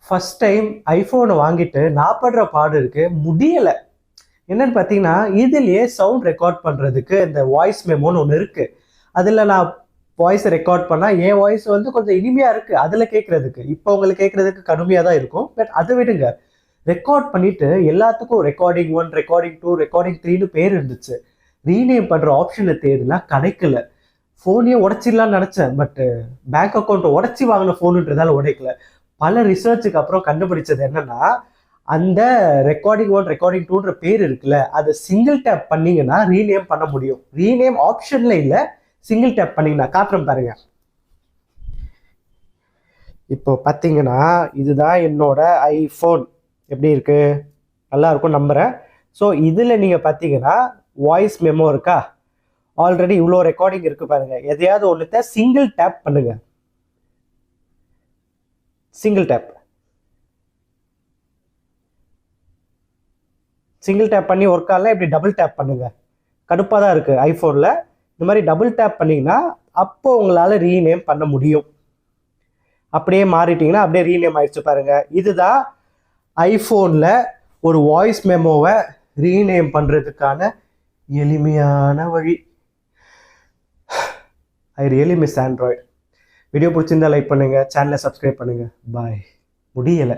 First time ஐஃபோனை வாங்கிட்டு நான் படுற பாடு இருக்கு முடியல. என்னன்னு பார்த்தீங்கன்னா, இதுலயே சவுண்ட் ரெக்கார்ட் பண்றதுக்கு இந்த வாய்ஸ் மெமோன்னு ஒன்று இருக்கு. அதுல நான் வாய்ஸை ரெக்கார்ட் பண்ணா என் வாய்ஸ் வந்து கொஞ்சம் இனிமையா இருக்கு அதுல கேட்கறதுக்கு. இப்போ உங்களுக்கு கேட்கறதுக்கு கடுமையா தான் இருக்கும். பட் அதை விடுங்க. ரெக்கார்ட் பண்ணிட்டு எல்லாத்துக்கும் ரெக்கார்டிங் 1, ரெக்கார்டிங் 2, ரெக்கார்டிங் 3ன்னு பேர் இருந்துச்சு. ரீநேம் பண்ற ஆப்ஷனை தேடினா கிடைக்கல. ஃபோனையே உடைச்சிடலாம்னு நினைச்சேன். பட் பேங்க் அக்கௌண்ட் உடைச்சி வாங்கின ஃபோனுன்றதால உடைக்கல. பல ரிசர்ச்சுக்கு அப்புறம் கண்டுபிடிச்சது என்னன்னா, அந்த ரெக்கார்டிங் 1, ரெக்கார்டிங் 2ன்ற பேர் இருக்குல்ல, அதை சிங்கிள் டேப் பண்ணீங்கன்னா ரீநேம் பண்ண முடியும். ரீநேம் ஆப்ஷன்ல இல்ல, சிங்கிள் டேப் பண்ணீங்கன்னா காட்டுறேன் பாருங்க. இப்போ பார்த்தீங்கன்னா இதுதான் என்னோட ஐஃபோன். எப்படி இருக்கு? நல்லா இருக்கும் நம்புறேன். ஸோ இதில் நீங்கள் பார்த்தீங்கன்னா வாய்ஸ் மெமோ இருக்கா? ஆல்ரெடி இவ்வளோ ரெக்கார்டிங் இருக்கு பாருங்க. எதையாவது ஒன்றுத்த சிங்கிள் டேப் பண்ணுங்க. சிங்கிள் டேப் பண்ணி ஒர்க் ஆகல. இப்படி டபுள் டேப் பண்ணுங்க. கடுப்பாக தான் இருக்கு ஐஃபோனில். இந்த மாதிரி டபுள் டேப் பண்ணீங்கன்னா அப்போ உங்களால் ரீநேம் பண்ண முடியும். அப்படியே மாறிட்டீங்கன்னா அப்படியே ரீநேம் ஆயிடுச்சு பாருங்க. இதுதான் ஐஃபோனில் ஒரு வாய்ஸ் மெமோவை ரீநேம் பண்ணுறதுக்கான எளிமையான வழி. I really miss Android. Video பிடிச்சிருந்தா லைக் பண்ணுங்கள், சேனலை சப்ஸ்கிரைப் பண்ணுங்கள். பாய். முடியலை.